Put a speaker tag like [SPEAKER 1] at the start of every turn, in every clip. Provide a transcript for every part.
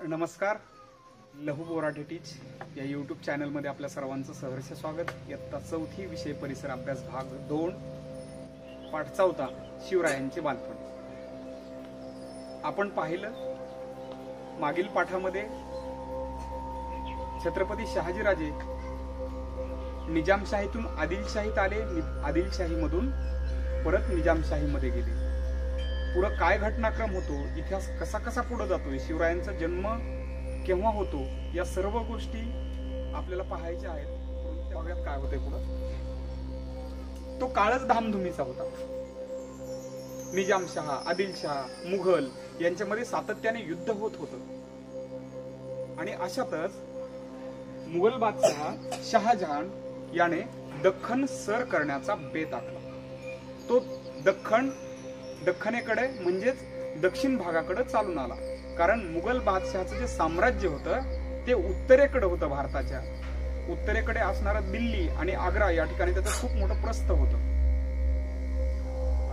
[SPEAKER 1] नमस्कार. लहू बोराटे टीच या यूट्यूब चॅनलमध्ये आपल्या सर्वांचं सहर्ष स्वागत. इयत्ता 4थी विषय परिसर अभ्यास भाग 2 पाठ 4 शिवरायांचे बालपण. आपण पाहिलं मागील पाठामध्ये छत्रपती शहाजीराजे निजामशाहीतून आदिलशाहीत आले, आदिलशाहीमधून परत निजामशाहीमध्ये गेले. पुढे काय घटनाक्रम होतो, इतिहास कसा कसा पुढे जातोय, शिवरायांचा जन्म केव्हा होतो, या सर्व गोष्टी आपल्याला पाहायच्या आहेत. बघूयात काय होतंय पुढे. तो काळच धामधुमीचा होता. निजामशाह, आदिलशाह, मुघल यांच्यामध्ये सातत्याने युद्ध होत होतं. आणि अशातच मुघल बादशाह शहाजहान याने दख्खन सर करण्याचा बेत आखला. तो दख्खनेकडे म्हणजेच दक्षिण भागाकडे चालून आला. कारण मुघल बादशहाचं जे साम्राज्य होतं ते उत्तरेकडे होतं. भारताच्या उत्तरेकडे असणारा दिल्ली आणि आग्रा या ठिकाणी त्याचं खूप मोठं प्रस्थ होतं.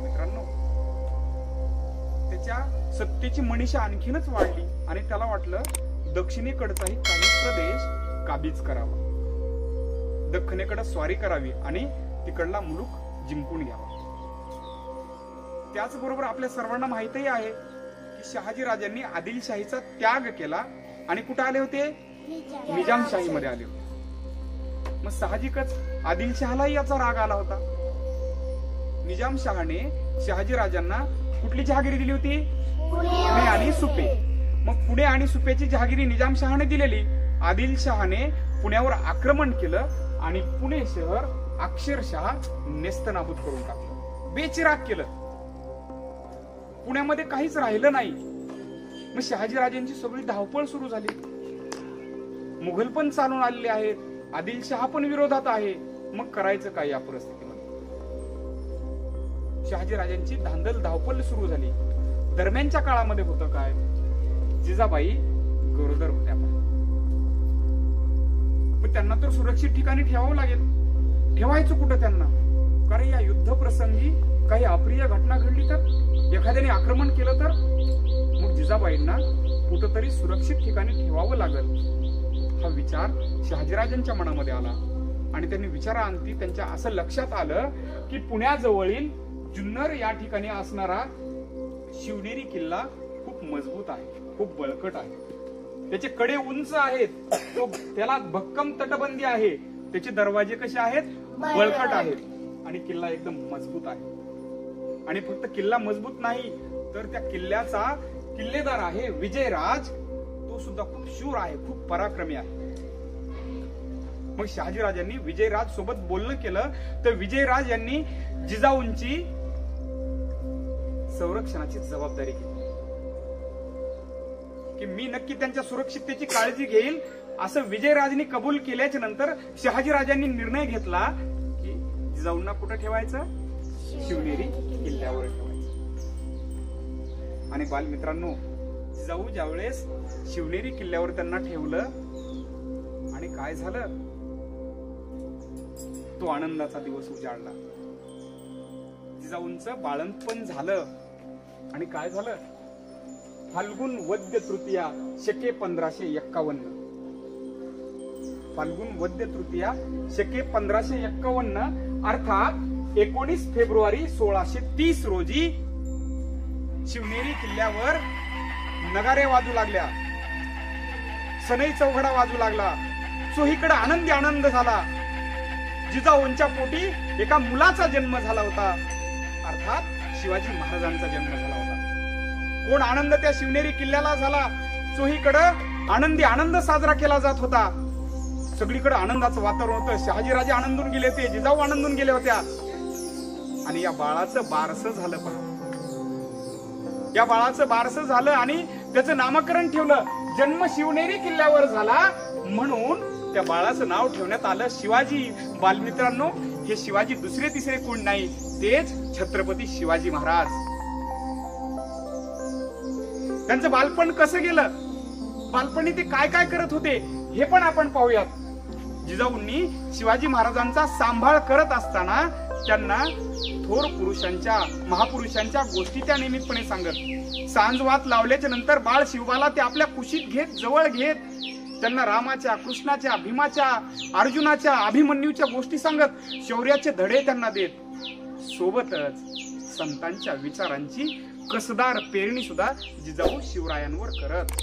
[SPEAKER 1] मित्रांनो, त्याच्या सत्तेची मनीषा आणखीनच वाढली आणि त्याला वाटलं दक्षिणेकडचाही काही प्रदेश काबीज करावा, दख्खनेकडे स्वारी करावी आणि तिकडला मुलूक जिंकून घ्यावा. त्याचबरोबर आपल्या सर्वांना माहितही आहे की शहाजीराजांनी आदिलशाहीचा त्याग केला आणि कुठे आले होते, निजामशाहीमध्ये आले होते. मग साहजिकच आदिलशहालाही याचा राग आला होता. निजामशहाने शहाजीराजांना कुठली जहागिरी दिली होती, पुणे आणि सुपे. मग पुणे आणि सुपेची जहागिरी निजामशहाने दिलेली. आदिलशहाने पुण्यावर आक्रमण केलं आणि पुणे शहर अक्षरशः नेस्तनाबूत करून टाकलं, बेचिराग केलं. पुण्यामध्ये काहीच राहिलं नाही. मग शहाजीराजांची सगळी धावपळ सुरू झाली. मुघल पण चालून आलेले आहेत, आदिलशहा पण विरोधात आहे. मग करायचं काय या परिस्थितीमध्ये. शहाजीराजांची धांदल धावपळ सुरू झाली. दरम्यानच्या काळामध्ये होतं काय, जिजाबाई गरोदर होत्या. मग त्यांना तर सुरक्षित ठिकाणी ठेवावं लागेल. ठेवायचं कुठं त्यांना, कारण या युद्ध प्रसंगी काही अप्रिय घटना घडली तर, एखाद्याने आक्रमण केलं तर, मग जिजाबाईंना कुठंतरी सुरक्षित ठिकाणी ठेवावं लागेल. हा विचार शहाजीराजांच्या मनामध्ये आला आणि त्यांनी विचारांती त्यांच्या असं लक्षात आलं की पुण्याजवळील जुन्नर या ठिकाणी असणारा शिवनेरी किल्ला खूप मजबूत आहे, खूप बळकट आहे. त्याचे कडे उंच आहेत, त्याला भक्कम तटबंदी आहे, त्याचे दरवाजे कसे आहेत, बळकट आहेत आणि किल्ला एकदम मजबूत आहे. आणि फक्त किल्ला मजबूत नाही तर त्या किल्ल्याचा किल्लेदार आहे विजयराज, तो सुद्धा खूप शूर आहे, खूप पराक्रमी आहे. मग शहाजीराजांनी विजयराज सोबत बोलणं केलं तर विजयराज यांनी जिजाऊंची संरक्षणाची जबाबदारी घेतली की मी नक्की त्यांच्या सुरक्षिततेची काळजी घेईल. असं विजयराजांनी कबूल केल्याच्या नंतर शहाजीराजांनी निर्णय घेतला की जिजाऊंना कुठं ठेवायचं, शिवनेरी किल्ल्यावर ठेवायचं. आणि बालमित्रांनो, जिजाऊ ज्यावेळेस शिवनेरी किल्ल्यावर त्यांना ठेवलं आणि काय झालं, तो आनंदाचा दिवस उजाडला. जिजाऊंचं बाळंतपण झालं आणि काय झालं, फाल्गुन वद्य तृतीया शके 1551. फाल्गुन वद्य तृतीया शके 1551 अर्थात 19 फेब्रुवारी 1630 रोजी शिवनेरी किल्ल्यावर नगारे वाजू लागल्या, सनई चौघडा वाजू लागला. चोहीकडे आनंदी आनंद झाला. जिजाऊंच्या पोटी एका मुलाचा जन्म झाला होता, अर्थात शिवाजी महाराजांचा जन्म झाला होता. कोण आनंद त्या शिवनेरी किल्ल्याला झाला. चोहीकडे आनंदी आनंद साजरा केला जात होता. सगळीकडे आनंदाचं वातावरण होतं. शहाजीराजे आनंदून गेले होते, जिजाऊ आनंदून गेले होत्या. आणि या बाळाचं बारसं झालं. पण या बाळाचं बारसं झालं आणि त्याचं नामकरण ठेवलं. जन्म शिवनेरी किल्ल्यावर झाला म्हणून त्या बाळाचं नाव ठेवण्यात आलं शिवाजी. बालमित्रांनो, हे शिवाजी दुसरे तिसरे कोण नाही, तेच छत्रपती शिवाजी महाराज. त्यांचं बालपण कसं गेलं, बालपणी ते काय काय करत होते हे पण आपण पाहूयात. जिजाऊंनी शिवाजी महाराजांचा सांभाळ करत असताना त्यांना थोर पुरुषांच्या महापुरुषांच्या गोष्टी त्या निमित्तपणे सांगत. सांजवात लावल्याच्या नंतर बाळ शिवबाला ते आपल्या कुशीत घेत जवळ घेत त्यांना रामाच्या, कृष्णाच्या, भीमाच्या, अर्जुनाच्या, अभिमन्यूच्या गोष्टी सांगत शौर्याचे धडे त्यांना देत. सोबतच संतांच्या विचारांची कसदार पेरणी सुद्धा जिजाऊ शिवरायांवर करत.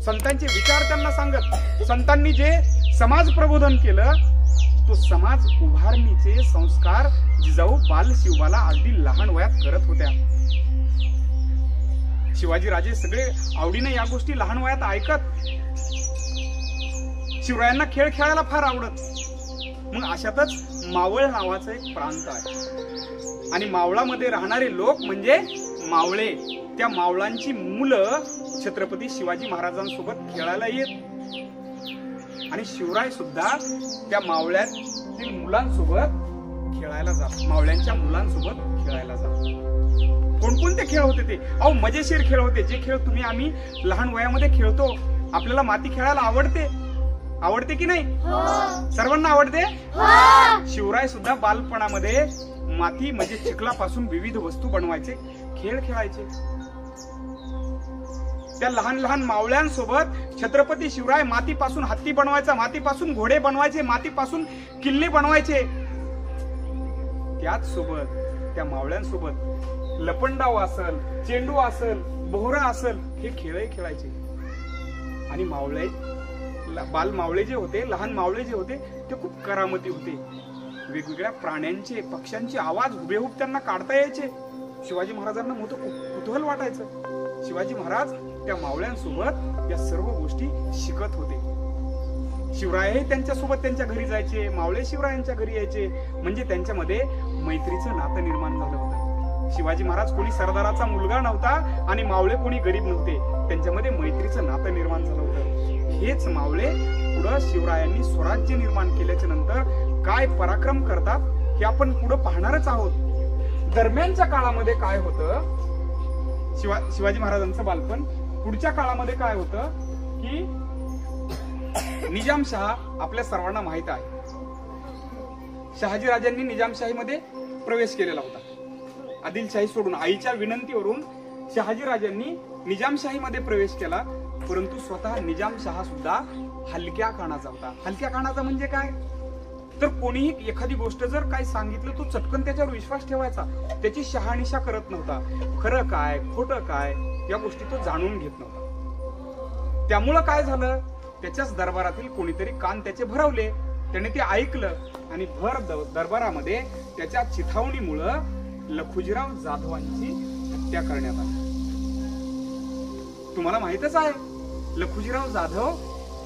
[SPEAKER 1] संतांचे विचार त्यांना सांगत. संतांनी जे समाज प्रबोधन केलं तो समाज उभारणीचे संस्कार जिजाऊ बाल शिवबाला अगदी लहान वयात करत होत्या. शिवाजी राजे सगळे आवडीने या गोष्टी लहान वयात ऐकत. शिवरायांना खेळ खेळायला फार आवडत. मग अशातच मावळ नावाचा एक प्रांत आहे आणि मावळामध्ये राहणारे लोक म्हणजे मावळे. त्या मावळांची मुलं छत्रपती शिवाजी महाराजांसोबत खेळायला येत आणि शिवराय सुद्धा त्या मावळ्यातील मुलांसोबत खेळायला जात. मावळ्यांच्या मुलांसोबत खेळायला जात. कोणकोणते खेळ होते ते? अहो मजेशीर खेळ होते. जे खेळ तुम्ही आम्ही लहान वयामध्ये खेळतो. आपल्याला माती खेळायला आवडते की नाही? सर्वांना आवडते. शिवराय सुद्धा बालपणामध्ये माती म्हणजे चिखलापासून विविध वस्तू बनवायचे, खेळ खेळायचे. त्या लहान लहान मावळ्यांसोबत छत्रपती शिवराय मातीपासून हत्ती बनवायचा, मातीपासून घोडे बनवायचे, मातीपासून किल्ले बनवायचे. त्याच सोबत त्या मावळ्यांसोबत लपंडाव असल, चेंडू असल, बोहरा असल हे खेळही खेळायचे. आणि मावळे बाल मावळे जे होते, लहान मावळे जे होते ते खूप करामती होते. वेगवेगळ्या प्राण्यांचे, पक्ष्यांचे आवाज हुबेहूब त्यांना काढता यायचे. शिवाजी महाराजांना मोठं कुतूहल वाटायचं. शिवाजी महाराज त्या मावळ्यांसोबत या सर्व गोष्टी शिकत होते. शिवराय त्यांच्यासोबत त्यांच्या घरी जायचे, मावळे शिवरायांच्या घरी यायचे. म्हणजे त्यांच्यामध्ये मैत्रीचं नातं निर्माण झालं होतं. शिवाजी महाराज कोणी सरदाराचा मुलगा नव्हता आणि मावळे कोणी गरीब नव्हते. त्यांच्यामध्ये मैत्रीचं नातं निर्माण झालं होतं. हेच मावळे पुढे शिवरायांनी स्वराज्य निर्माण केल्याच्या नंतर काय पराक्रम करतात हे आपण पुढे पाहणारच आहोत. दरम्यानच्या काळामध्ये काय होतं, शिवाजी महाराजांचं बालपण. पुढच्या काळामध्ये काय होतं की निजामशाह आपल्या सर्वांना माहित आहे. शहाजी राजांनी निजामशाहीमध्ये प्रवेश केलेला होता. आदिलशाही सोडून आईच्या विनंतीवरून शहाजी राजांनी निजामशाहीमध्ये प्रवेश केला. परंतु स्वतः निजामशाह सुद्धा हलक्या कानाचा होता. हलक्या कानाचा म्हणजे काय तर कोणीही एखादी गोष्ट जर काय सांगितलं तो चटकन त्याच्यावर विश्वास ठेवायचा. त्याची शहानिशा करत नव्हता. खरं काय खोटं काय या गोष्टी तो जाणून घेत नव्हता. त्यामुळं काय झालं, त्याच्याच दरबारातील कोणीतरी कान त्याचे भरवले. त्याने ते ऐकलं आणि भर दरबारामध्ये त्याच्या चिथावणीमुळं लखुजीराव जाधवांची हत्या करण्यात आली. तुम्हाला माहितच आहे लखुजीराव जाधव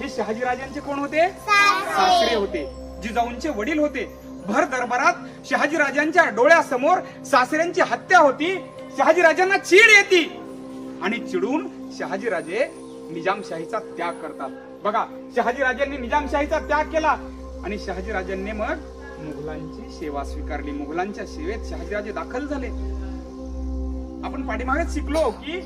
[SPEAKER 1] हे शहाजीराजांचे कोण होते? सासरे होते. जिजाऊंचे वडील होते. भर दरबारात शहाजीराजांच्या डोळ्यासमोर सासऱ्यांची हत्या होती. शहाजीराजांना चीड येते आणि चिडून शहाजीराजे निजामशाहीचा त्याग करतात. बघा, शहाजीराजांनी निजामशाहीचा त्याग केला आणि शहाजीराजांनी मग मुघलांची सेवा स्वीकारली. मुघलांच्या सेवेत शहाजीराजे दाखल झाले. आपण पाठीमागेच शिकलो की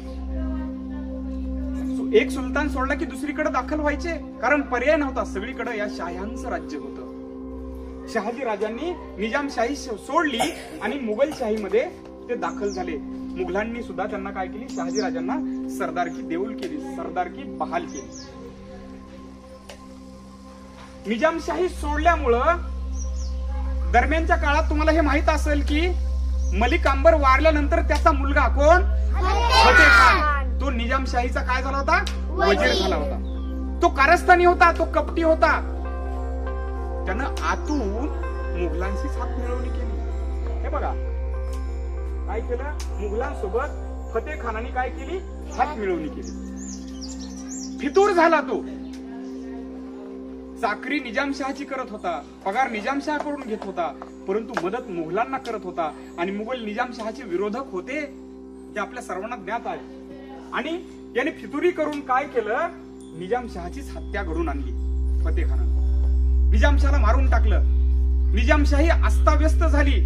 [SPEAKER 1] एक सुलतान सोडला की दुसरीकडे दाखल व्हायचे, कारण पर्याय नव्हता. सगळीकडे या शाह्यांचं राज्य होतं. शहाजी राजांनी निजामशाही सोडली आणि मुघलशाहीमध्ये ते दाखल झाले. मुघलांनी सुद्धा त्यांना काय केली, शहाजी राजांना सरदारकी देऊल केली, सरदारकी बहाल केली. निजामशाही सोडल्यामुळं दरम्यानच्या काळात तुम्हाला हे माहित असेल की मलिक अंबर वारल्यानंतर त्याचा मुलगा कोण? फतेह खान. तो निजामशाहीचा काय झाला होता? वजीर झाला होता. तो कारस्थानी होता, तो कपटी होता. त्यानं आतून मुघलांशीच हात मिळवणी केली. हे बघा काय केलं, मुघलांसोबत फतेह खानाने काय केली, हात मिळवणी केली. फितूर झाला तो. चाकरी निजामशहाची करत होता, पगार निजामशहाकडून घेत होता, परंतु मदत मुघलांना करत होता. आणि मुघल निजामशहाचे विरोधक होते हे आपल्या सर्वांना ज्ञात आहे. आणि याने फितुरी करून काय केलं, निजामशहाचीच हत्या घडून आणली. फतेह खानाने निजामशहाला मारून टाकलं. निजामशाही अस्ताव्यस्त झाली.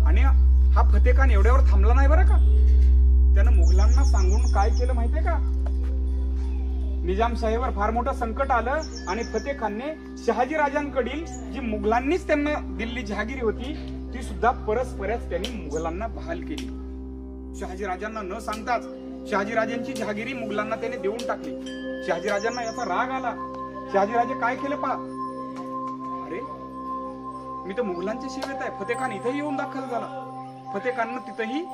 [SPEAKER 1] आणि हा फतेह खान एवढ्यावर थांबला नाही बरं का. त्यानं मुघलांना सांगून काय केलं माहितीये का, निजामशाहीवर फार मोठं संकट आलं आणि फतेह खानने शहाजीराजांकडील जी मुघलांनीच त्यांना दिल्ली जहागिरी होती ती सुद्धा परस्परच त्यांनी मुघलांना बहाल केली. शहाजीराजांना न सांगताच शहाजीराजांची जहागिरी मुघलांना त्याने देऊन टाकली. शहाजीराजांना याचा राग आला. शहाजीराजे काय केलं पहा, अरे मी तर मुघलांच्या सेवेत आहे. फतेह खान इथेही येऊन दाखल झाला. फतेह खाननं तिथेही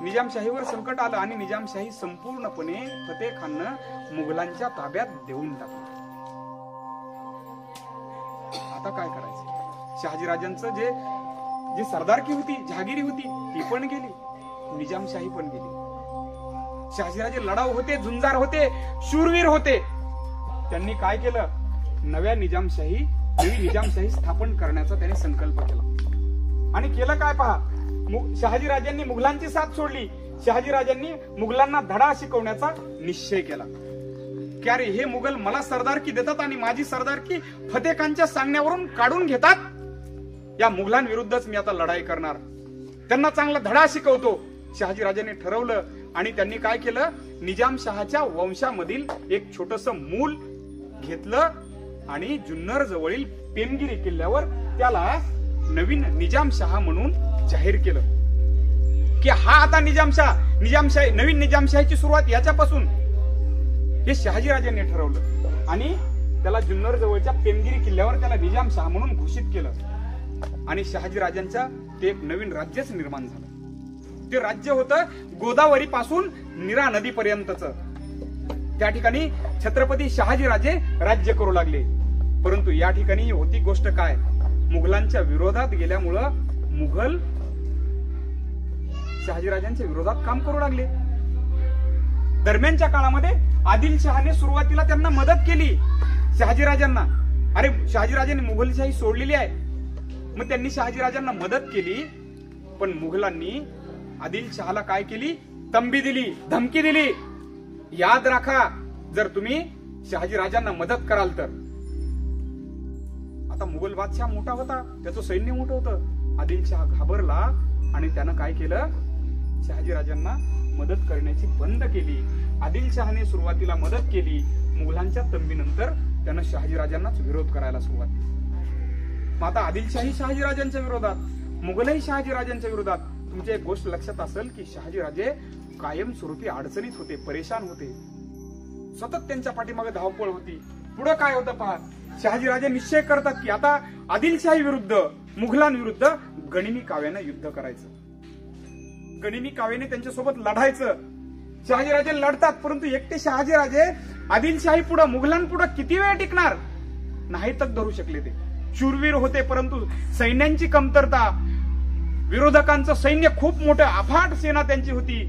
[SPEAKER 1] निजामशाहीवर संकट आलं आणि निजामशाही संपूर्णपणे फतेह खाननं मुघलांच्या ताब्यात देऊन टाकली. आता काय करायचं? शहाजीराजांचं जे सरदारकी होती, जहागिरी होती ती पण गेली, निजामशाही पण गेली. शहाजीराजे लढाऊ होते, झुंजार होते, शूरवीर होते. त्यांनी काय केलं? नवी निजामशाही स्थापन करण्याचा त्यांनी संकल्प केला. आणि केलं काय पहा, शहाजीराजांनी मुघलांची साथ सोडली. शहाजीराजांनी मुघलांना धडा शिकवण्याचा निश्चय केला की अरे हे मुघल मला सरदारकी देतात आणि माझी सरदारकी फतेह खानच्या सांगण्यावरून काढून घेतात. या मुघलांविरुद्धच मी आता लढाई करणार, त्यांना चांगला धडा शिकवतो. शहाजीराजांनी ठरवलं आणि त्यांनी काय केलं? निजामशहाच्या वंशामधील एक छोटस मूल घेतलं आणि जुन्नर जवळील पेमगिरी किल्ल्यावर त्याला नवीन निजामशहा म्हणून जाहीर केलं की हा आता निजामशाही नवीन निजामशाहीची सुरुवात याच्यापासून. हे शहाजीराजांनी ठरवलं आणि त्याला जुन्नर जवळच्या पेमगिरी किल्ल्यावर त्याला निजामशहा म्हणून घोषित केलं. आणि शहाजीराजांच्या ते एक नवीन राज्यच निर्माण झालं. ते राज्य होतं गोदावरी पासून नीरा नदीपर्यंतच. त्या ठिकाणी छत्रपती शहाजीराजे राज्य करू लागले. परंतु या ठिकाणी होती गोष्ट काय, मुघलांच्या विरोधात गेल्यामुळं मुघल शहाजीराजांच्या विरोधात काम करू लागले. दरम्यानच्या काळामध्ये आदिलशहाने सुरुवातीला त्यांना मदत केली शहाजीराजांना. अरे शहाजीराजांनी मुघलशाही सोडलेली आहे, मग त्यांनी शहाजीराजांना मदत केली. पण मुघलांनी आदिलशहाला काय केली? तंबी दिली, धमकी दिली. याद राखा, जर तुम्ही शहाजीराजांना मदत कराल तर. आता मुघल बादशाह मोठा होता, त्याचं सैन्य मोठं होतं. आदिलशहा घाबरला आणि त्यानं काय केलं? शहाजीराजांना मदत करण्याची बंद केली. आदिलशहाने सुरुवातीला मदत केली, मुघलांच्या तंबीनंतर त्यानं शहाजीराजांनाच विरोध करायला सुरुवात केली. मग आता आदिलशाही शहाजीराजांच्या विरोधात, मुघलही शहाजीराजांच्या विरोधात. तुमच्या एक गोष्ट लक्षात असेल की शहाजीराजे कायमस्वरूपी अडचणीत होते, परेशान होते. सतत त्यांच्या पाठीमागे धावपळ होती. पुढे काय होतं पहा, शहाजीराजे निश्चय करतात की आता आदिलशाही विरुद्ध, मुघलांविरुद्ध गनिमी काव्यानं युद्ध करायचं. गनिमी काव्याने त्यांच्यासोबत लढायचं. शहाजीराजे लढतात, परंतु एकटे शहाजीराजे आदिलशाही पुढे, मुघलांपुढे किती वेळ टिकणार? नाही तक धरू शकले. ते शूरवीर होते, परंतु सैन्यांची कमतरता, विरोधकांचं सैन्य खूप मोठं, अफाट सेना त्यांची होती.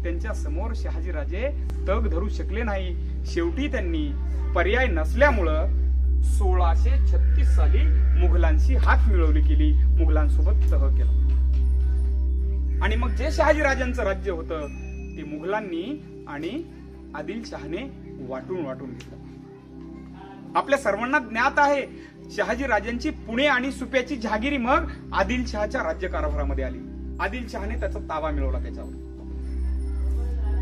[SPEAKER 1] त्यांच्या समोर शहाजीराजे तग धरू शकले नाही. शेवटी त्यांनी पर्याय नसल्यामुळं 1636 साली मुघलांशी हात मिळवणी केली, मुघलांसोबत तह केला. आणि मग जे शहाजीराजांचं राज्य होतं ते मुघलांनी आणि आदिलशहाने वाटून घेतलं. आपल्या सर्वांना ज्ञात आहे शहाजीराजांची पुणे आणि सुप्याची जहागिरी मग आदिलशहाच्या राज्यकारभारामध्ये आली. आदिलशहाने त्याचा ताबा मिळवला त्याच्यावर.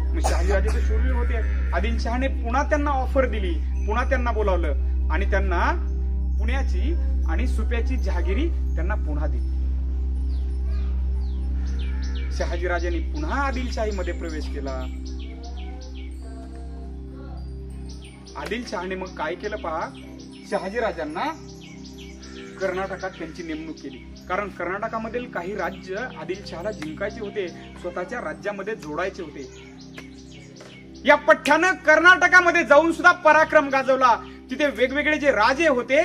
[SPEAKER 1] मग शहाजीराजे ते शूरवीर होते. आदिलशहाने पुन्हा त्यांना ऑफर दिली, पुन्हा त्यांना बोलावलं आणि त्यांना पुण्याची आणि सुप्याची जहागिरी त्यांना पुन्हा दिली. शहाजीराजांनी पुन्हा आदिलशाहीमध्ये प्रवेश केला. आदिलशहाने मग काय केलं पहा, शहाजीराजांना कर्नाटकात त्यांची नेमणूक केली. कारण कर्नाटकामधील काही राज्य आदिलशहाला जिंकायचे होते, स्वतःच्या राज्यामध्ये जोडायचे होते. या पठ्ठ्यानं कर्नाटकामध्ये जाऊन सुद्धा पराक्रम गाजवला. तिथे वेगवेगळे जे राजे होते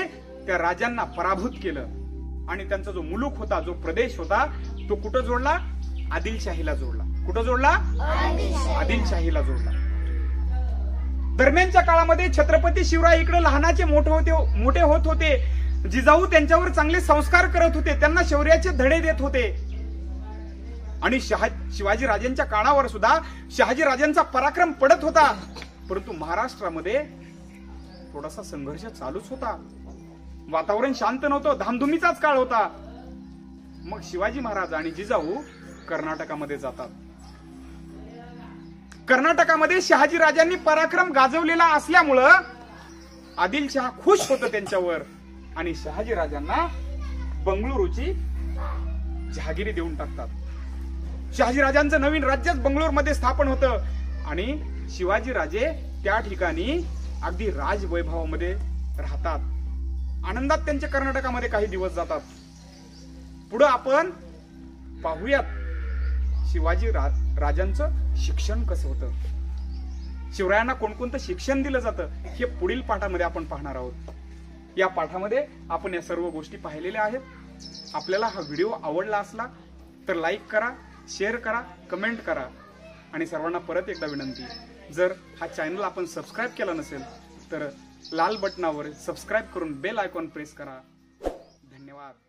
[SPEAKER 1] त्या राजांना पराभूत केलं आणि त्यांचा जो मुलूक होता, जो प्रदेश होता, तो कुठं जोडला? आदिलशाहीला जोडला. कुठं जोडला? आदिलशाहीला जोडला. दरम्यानच्या काळामध्ये छत्रपती शिवराय इकडे लहानाचे मोठे होत होते. जिजाऊ त्यांच्यावर चांगले संस्कार करत होते, त्यांना शौर्याचे धडे देत होते. आणि शिवाजीराजांच्या काळावर सुद्धा शहाजीराजांचा पराक्रम पडत होता. परंतु महाराष्ट्रामध्ये थोडासा संघर्ष चालूच होता. वातावरण शांत नव्हतं, धामधुमीचाच काळ होता. मग शिवाजी महाराज आणि जिजाऊ कर्नाटकामध्ये जातात. कर्नाटकामध्ये शहाजी राजांनी पराक्रम गाजवलेला असल्यामुळं आदिलशहा खुश होतं त्यांच्यावर आणि शहाजी राजांना बंगळुरूची जहागिरी देऊन टाकतात। शहाजी राजांचं नवीन राज्यच बंगळुरूमध्ये स्थापन होतं आणि शिवाजी राजे त्या ठिकाणी अगदी राजवैभवामध्ये राहतात। आनंदात त्यांच्या कर्नाटकामध्ये काही दिवस जातात। पुढे आपण पाहूयात शिवाजी राजांचं शिक्षण कसं होतं, शिवरायांना कोणकोणतं शिक्षण दिलं जातं हे पुढील पाठामध्ये आपण पाहणार आहोत। या पाठामध्ये आपण या सर्व गोष्टी पाहिलेल्या आहेत। आपल्याला हा व्हिडिओ आवडला असला तर लाईक करा, शेअर करा, कमेंट करा आणि सर्वांना परत एकदा विनंती, जर हा चॅनल आपण सबस्क्राईब केला नसेल तर लाल बटनावर सबस्क्राईब करून बेल आयकॉन प्रेस करा। धन्यवाद।